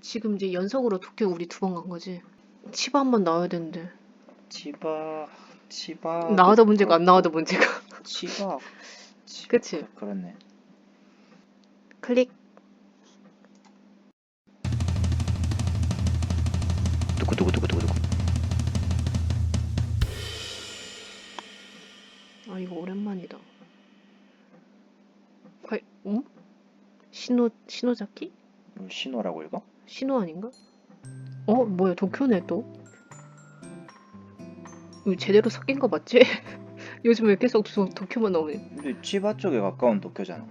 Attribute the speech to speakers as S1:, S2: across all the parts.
S1: 지금 이제 연속으로 도쿄 우리 2번 간 거지. 치바 한 번 나와야 되는데.
S2: 치바
S1: 나와도 문제가 안 나와도 문제가.
S2: 치바
S1: 그치?
S2: 그렇네.
S1: 클릭.
S2: 두구두구두구두구.
S1: 아 이거 오랜만이다. 응? 신호자키?
S2: 신호라고 읽어?
S1: 신호 아닌가? 뭐야 도쿄네 또. 이거 제대로 섞인 거 맞지? 요즘 왜 계속 도쿄만 나오네.
S2: 근데 치바 쪽에 가까운 도쿄잖아.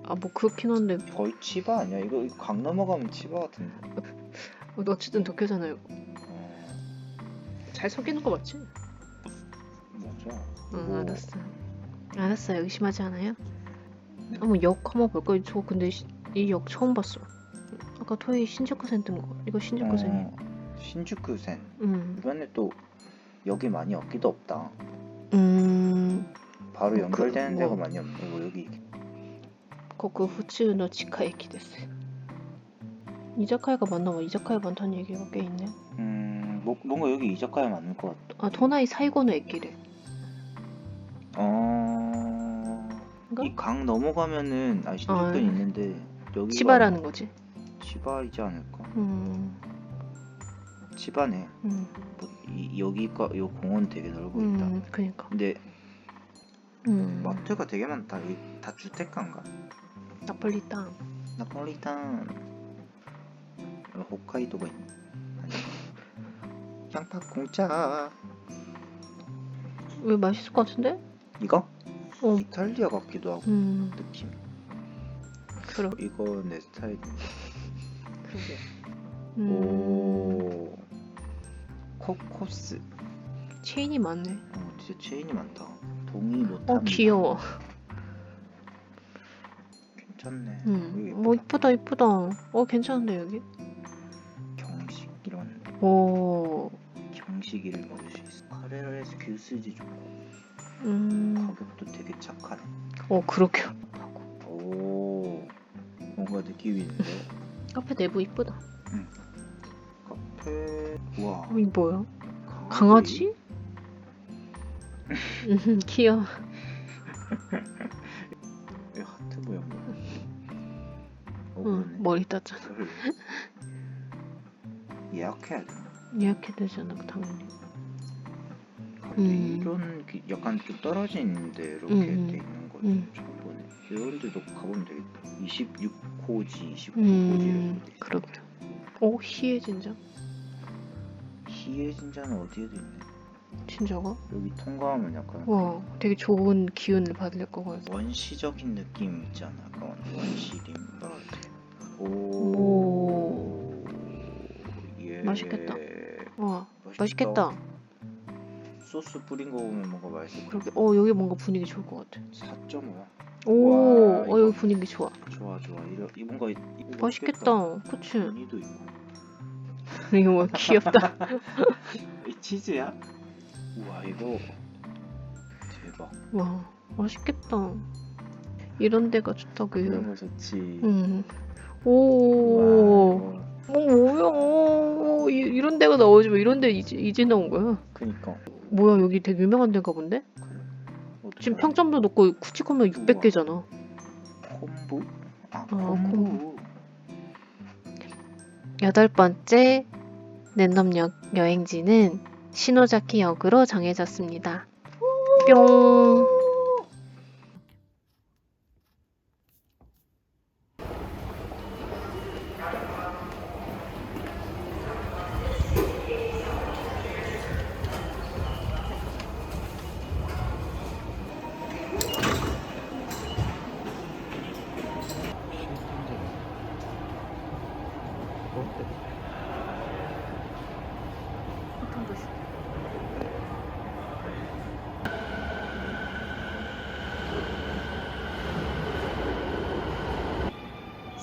S1: 아 뭐 그렇긴 한데
S2: 거의 치바 아니야? 이거 강 넘어가면 치바 같은데.
S1: 어쨌든 도쿄잖아요. 잘 섞이는 거 맞지?
S2: 맞아.
S1: 응 알았어. 알았어요. 의심하지 않아요? 한번 역 한번 볼까요? 저 근데 이 역 처음 봤어. 아까 토이 신주쿠센 뜬 거. 이거 신주쿠센이에요.
S2: 신주쿠센.
S1: 응.
S2: 이번에 또 여기 많이 없기도 없다. 바로
S1: 그
S2: 연결되는 데가
S1: 뭐.
S2: 많이 없네. 뭐 여기.
S1: 거그 후츠노 치카 에키 데스. 이자카야가 맞나 봐. 이자카야 많다는 얘기가 꽤 있네.
S2: 뭔가 여기 이자카야 맞는 것 같아.
S1: 아 토나이 사이고노 에키래.
S2: 이 강 넘어가면은 신주쿠 있는데 여기가
S1: 치바라는 거지.
S2: 치바이지 않을까? 치바네. 뭐, 여기가 요 공원 되게 넓어 있다.
S1: 그니까.
S2: 근데 마트가 되게 많다. 이 다 주택가인가?
S1: 나폴리탄.
S2: 홋카이도가 있네. 양파 공짜.
S1: 왜 맛있을 것 같은데?
S2: 이거?
S1: 어.
S2: 이탈리아 같기도 하고 느낌.
S1: 그럼.
S2: 이거 내 스타일.
S1: 그러게.
S2: 오. 코코스.
S1: 체인이 많네.
S2: 진짜 체인이 많다. 동의 못합니다.
S1: 귀여워.
S2: 괜찮네.
S1: 뭐 이쁘다. 괜찮은데 여기?
S2: 경식 이런.
S1: 오.
S2: 경식이를 먹을 수 있어. 카레라에서 귤스지 좋고. 가격도 되게 착하네.
S1: 그렇게.
S2: 오. 뭔가 느낌이 있는데.
S1: 카페 내부 이쁘다.
S2: 카페. 우와.
S1: 이 뭐야? 강아지? 귀여워.
S2: 왜 하트 모양이야?
S1: 머리 땄잖아.
S2: 예약해야 되나?
S1: 예약해야 되잖아, 당연히.
S2: 이런 약간 좀 떨어진 데로 이렇게 돼 있는 거 처음 보네. 이런 데도 가보면 되겠다. 26호지, 29호지를.
S1: 그러게. 희예진장?
S2: 희예진자는 어디에도 있네.
S1: 진짜가?
S2: 여기 통과하면 약간
S1: 와, 되게 좋은 기운을 받을 것 같아.
S2: 원시적인 느낌 있지 않아? 약간 원시림 뭐랄까. 예.
S1: 맛있겠다. 와, 맛있겠다.
S2: 소스 뿌린 거 보면 뭔가 맛있을 것 같아.
S1: 그러게. 여기 뭔가 분위기 좋을 것 같아.
S2: 4.5야.
S1: 여기 분위기 좋아.
S2: 좋아. 이 뭔가
S1: 맛있겠다. 그치?
S2: 무늬도 있고.
S1: 이거 뭐 귀엽다.
S2: 이 치즈야? 우와 이거 대박.
S1: 와, 맛있겠다. 이런 데가 좋다고요.
S2: 이런 거 좋지.
S1: 오. 뭐야? 이런 데가 나오지 왜 이런 데 이제 나온 거야?
S2: 그니까.
S1: 뭐야 여기 되게 유명한 데인가 본데? 지금 평점도 높고 쿠치코면 600개잖아.
S2: 콤부?
S1: 콤부. 8번째 랜덤역 여행지는 시노자키 역으로 정해졌습니다. 뿅. 어떤 곳이?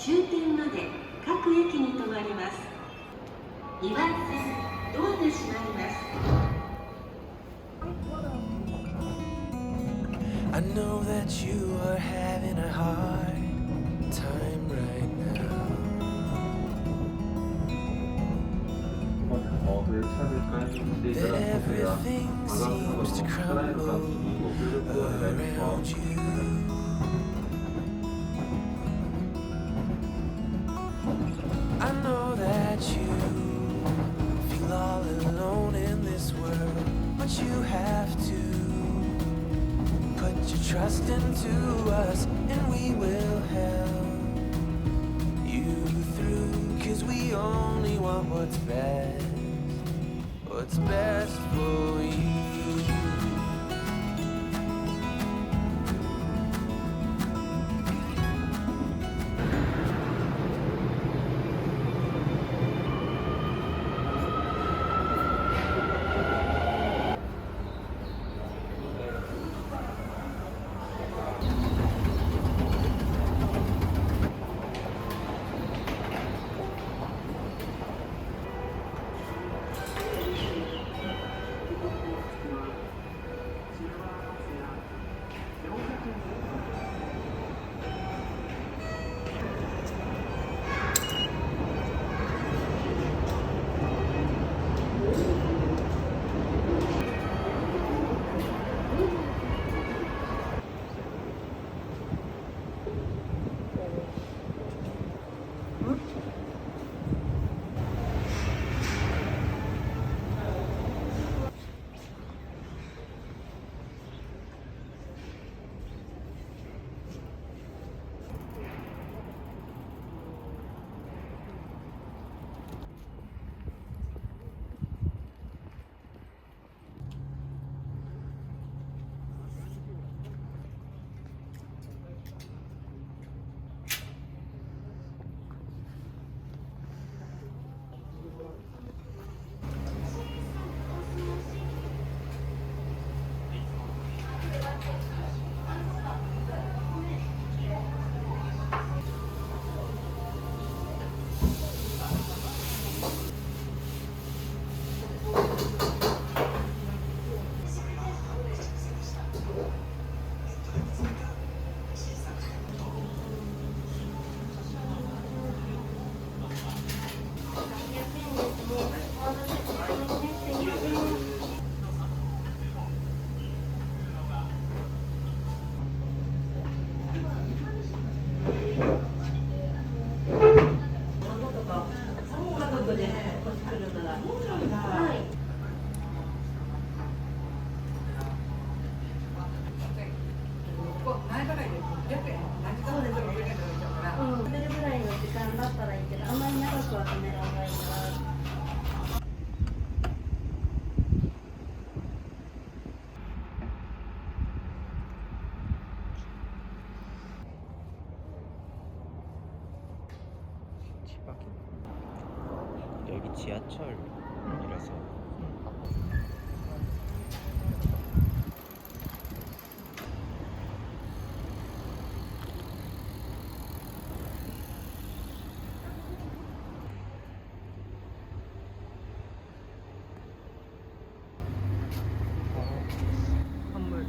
S3: 終点まで各駅に停まります。2番線ドアが閉まります。
S4: I know that you are having a hard time right now. that everything seems to crumble around you. I know that you feel all alone in this world, but you have to put your trust into us, and we will help you through, 'cause we only want what's best for you.
S2: 여기 지하철이라서
S1: 건물.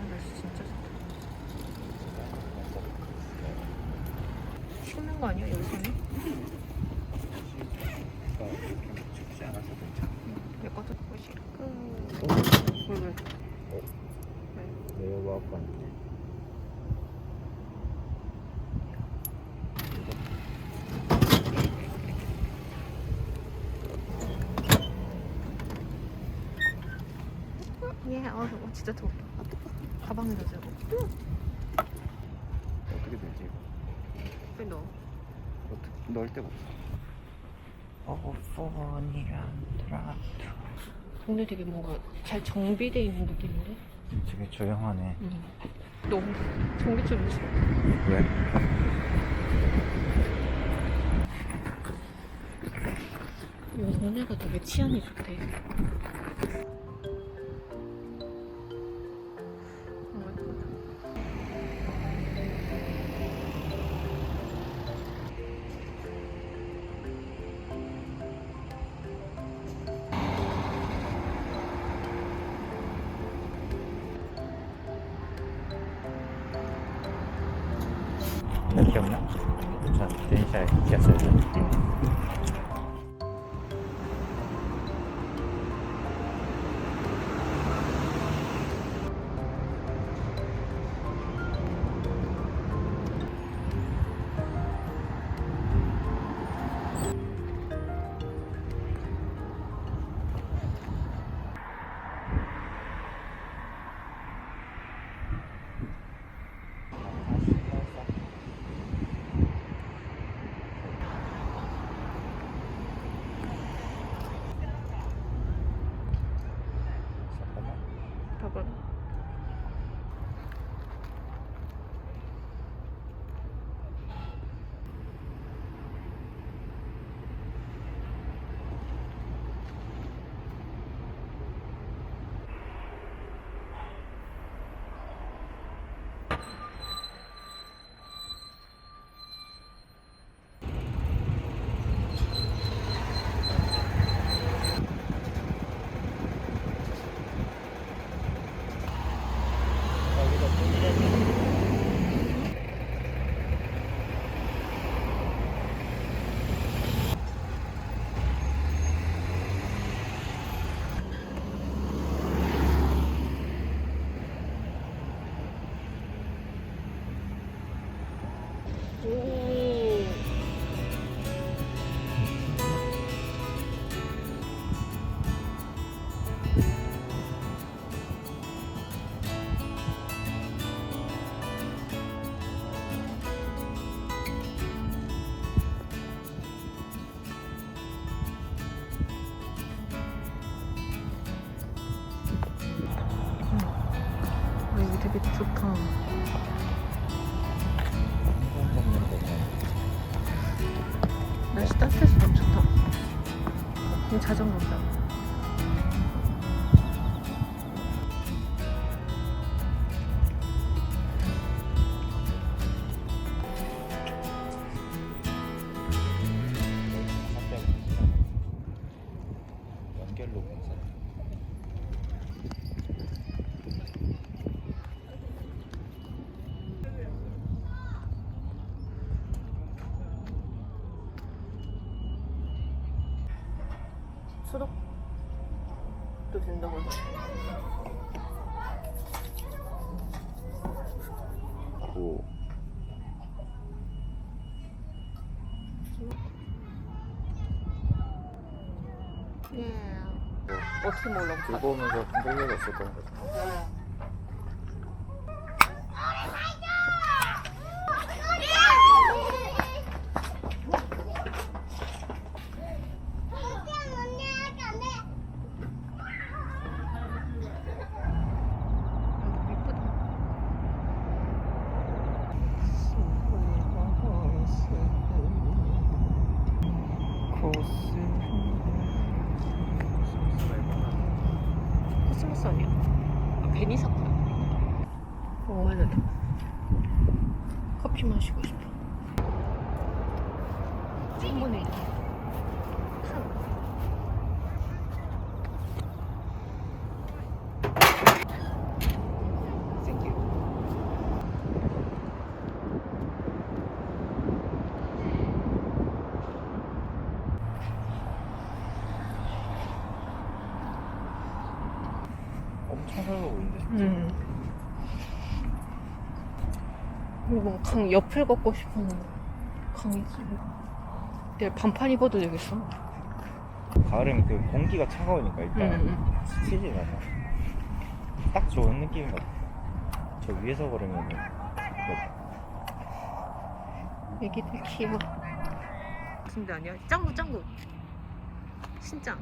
S1: 날씨 진짜 좋다. 춥는 거 아니야 여기서는?
S2: 춥지 않아서 괜찮아.
S1: 내 것도 보고 싶고. 왜?
S2: 내려와고 왔는데
S1: 예, 진짜 더워. 가방에다 쓰고.
S2: 어떻게 되지?
S1: 왜 넣어?
S2: 어떻게 넣을 데가 없어. 폰이랑 트라트.
S1: 동네 되게 뭔가 잘 정비돼 있는 느낌인데?
S2: 되게 조용하네.
S1: 너무 전기줄이 있어.
S2: 왜?
S1: 동네가 되게 치안이 좋대.
S5: 나 기억나? 전電車 기억했어요.
S1: 봐봐. 오. 여기 되게 좋다. 날씨 따뜻해서 너무 좋다. 이 자전거다.
S5: 연결로 공사.
S1: 수록도 된다고 해서.
S5: 오.
S1: 어떻게 몰라?
S5: 들고 오면서 흔들려졌을 거는 거죠.
S1: 크리스마스 아니야? 아, 괜히 샀구나. 먹어야 돼. 커피 마시고 싶어. 충분해. 땡큐.
S5: 엄청 넓어 보이는데.
S1: 그리고 강 옆을 걷고 싶었는데 강이지. 내일 반팔 입어도 되겠어.
S5: 가을은 그 공기가 차가우니까 일단 스치지 않아. 딱 좋은 느낌인 것 같아. 저 위에서 걸으면
S1: 애기들 귀여워. 근데 아니야. 짱구 짱구. 진짜.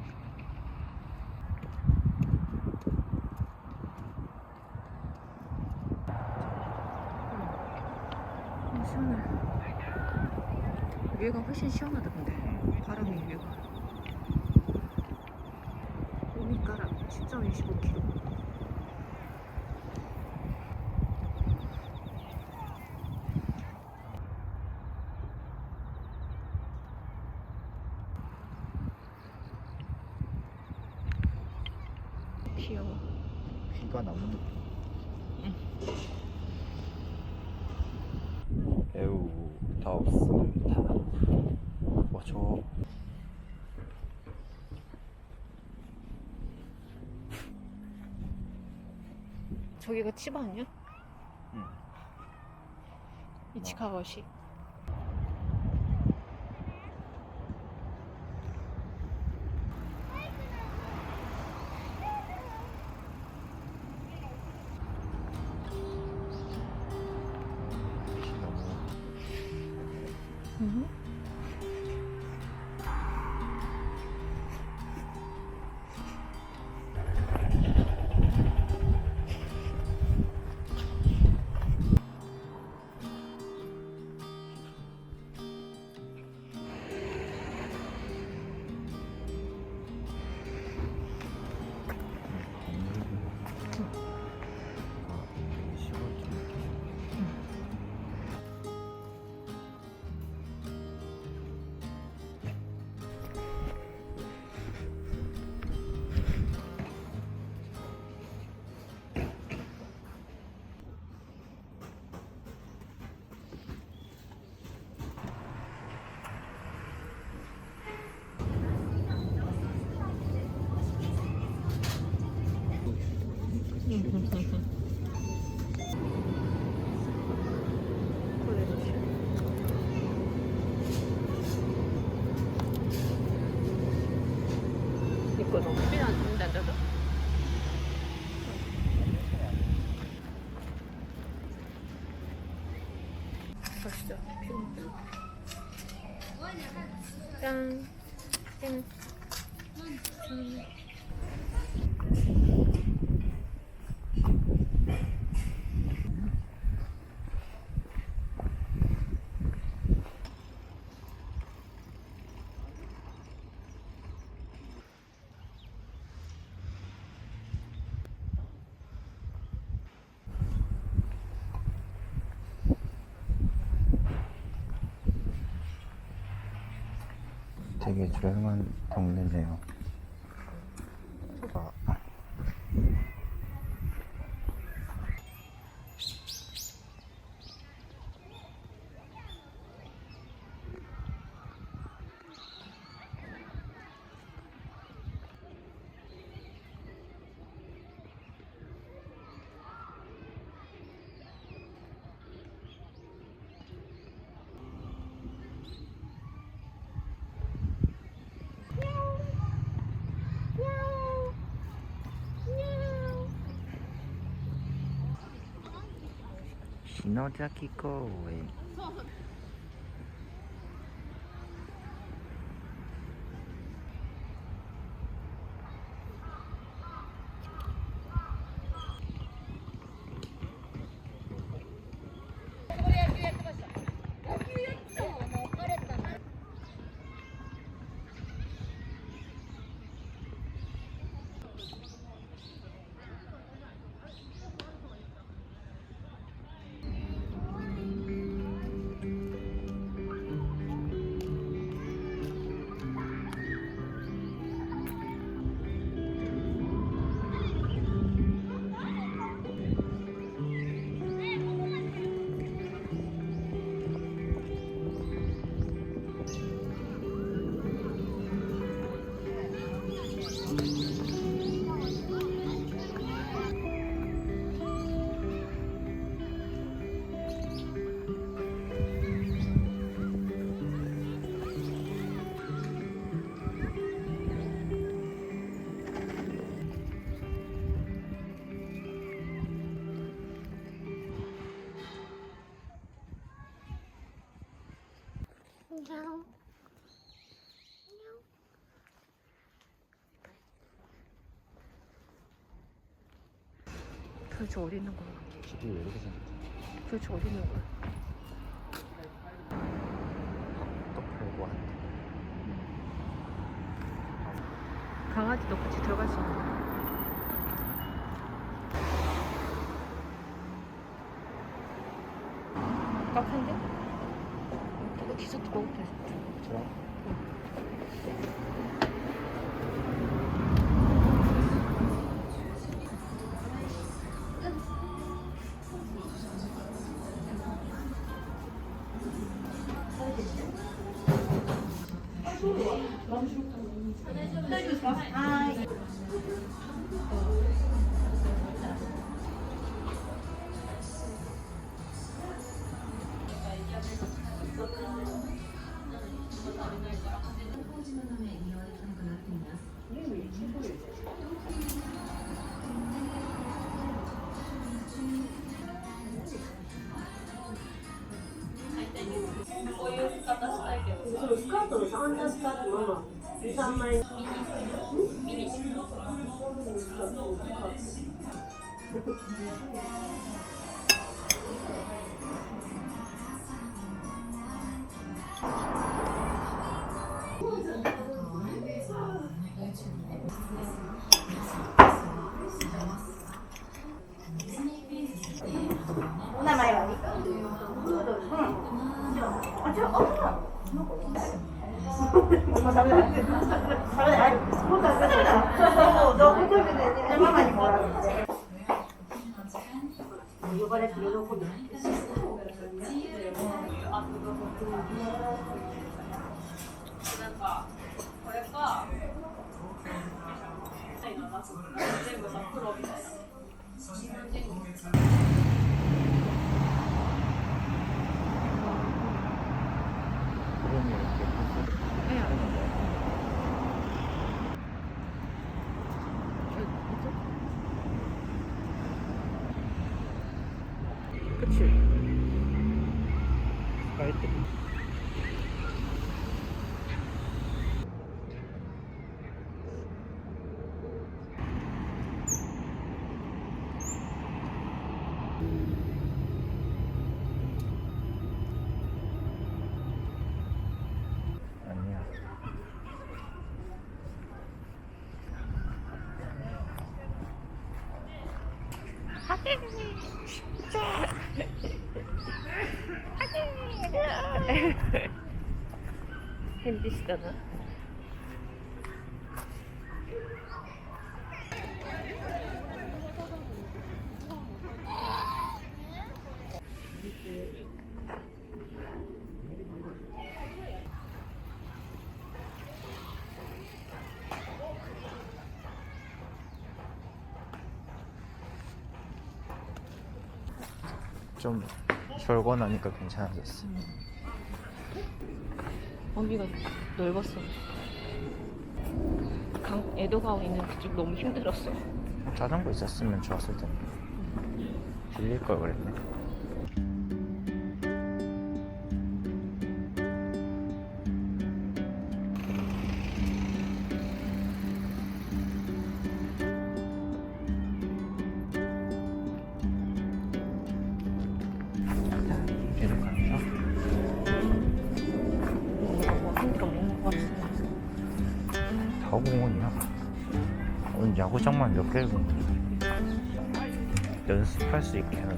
S1: 시원해. 위에가 훨씬 시원하다 근데 바람이 위에가. 오니까라 10.25km. 귀여워.
S5: 귀가 나오는 느낌. 매우 덥습니다. 저
S1: 저기가 치바 아니야?
S5: 응.
S1: 이치카와시.
S5: 빛이 너무
S1: 이거 너무 필요한데 안 돼도? 가시죠. 짠. 짠.
S5: 되게 조용한 동네네요. 신호자키 공원.
S1: 도대체 어디 있는 거야?
S5: 집이 왜 이렇게 생겼지?
S1: 도대체 어디 있는 거야?
S5: 또 별거 같아.
S1: 강아지도 같이 들어갈 수 있는 거야? 카페인데? 이거 디저트 먹으면 되지.
S5: 그럼? 구름이 이렇게
S1: 그치?
S5: 스카이트. 아니야.
S1: 햄비시잖아.
S5: 좀 졸고 나니까 괜찮아졌어.
S1: 범위가 넓었어. 에도가오 있는 그쪽 너무 힘들었어.
S5: 자전거 있었으면 좋았을 텐데. 빌릴 걸 그랬네. 이렇게 가면서
S1: 뭐 한개가 먹는 것 같은데.
S5: 다공원이야. 오늘 야구장만 몇 개를 본 거야. 연습할 수 있게 해놔.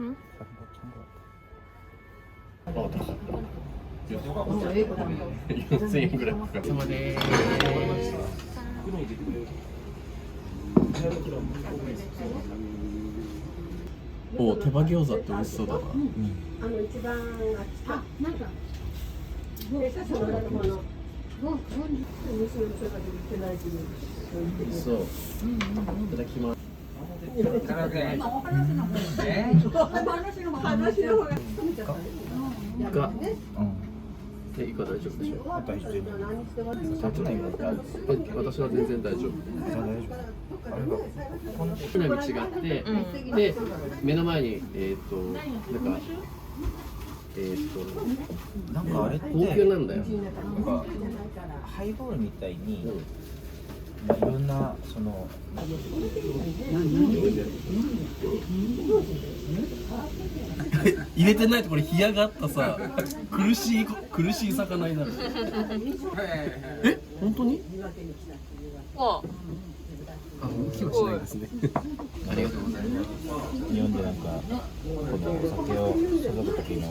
S1: 응?
S6: 어, 다 갔다. 4000円ぐらいかかる。お手羽餃子って美味しそうだな。そう。いただきます。 が、で、いか大丈夫でしょう。大丈夫。私は全然大丈夫。好み違って、で、目の前に
S2: なんかあれって
S6: 高級なんだよ。
S2: なんかハイボールみたいに、まあ、いろんなその
S6: 入れてないとこれ冷やがあったさ、苦しい魚になる。え？本当に？
S7: わ
S6: あ、動きはしないですね。ありがとうございます。
S5: 日本でなんかこのお酒を注ぐ時の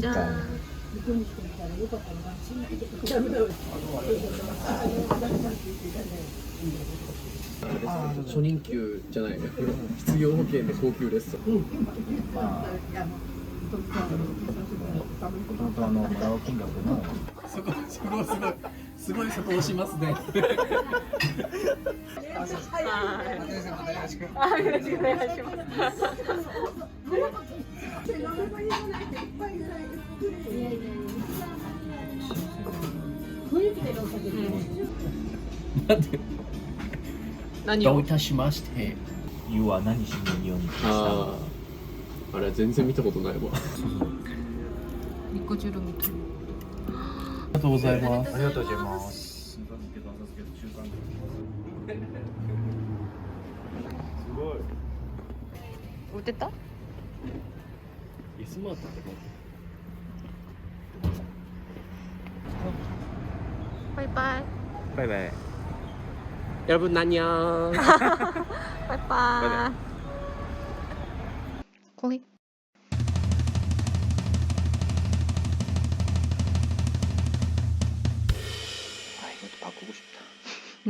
S7: じゃん。
S6: 初任給じゃないね。失業保険で高級レストラン。
S5: まあもともともらう金額の
S6: そこはすごいそこ押しますね。
S7: はい、よろしくお願いします。
S6: 待って。
S7: 何を
S6: どうい？たしまして。
S5: 湯は何しに日本に来ました
S6: ああ、あれ全然見たことないわ。
S7: 肉汁見てる。
S6: ありがとうございます。
S5: ありがとうございますすごい
S7: 売ってた？
S6: スマートって
S7: バイバイ。
S5: バイバイ
S6: 여러분 안녕.
S7: バイバイ。これ。
S2: 아 이것도 바꾸고 싶다.
S7: 응.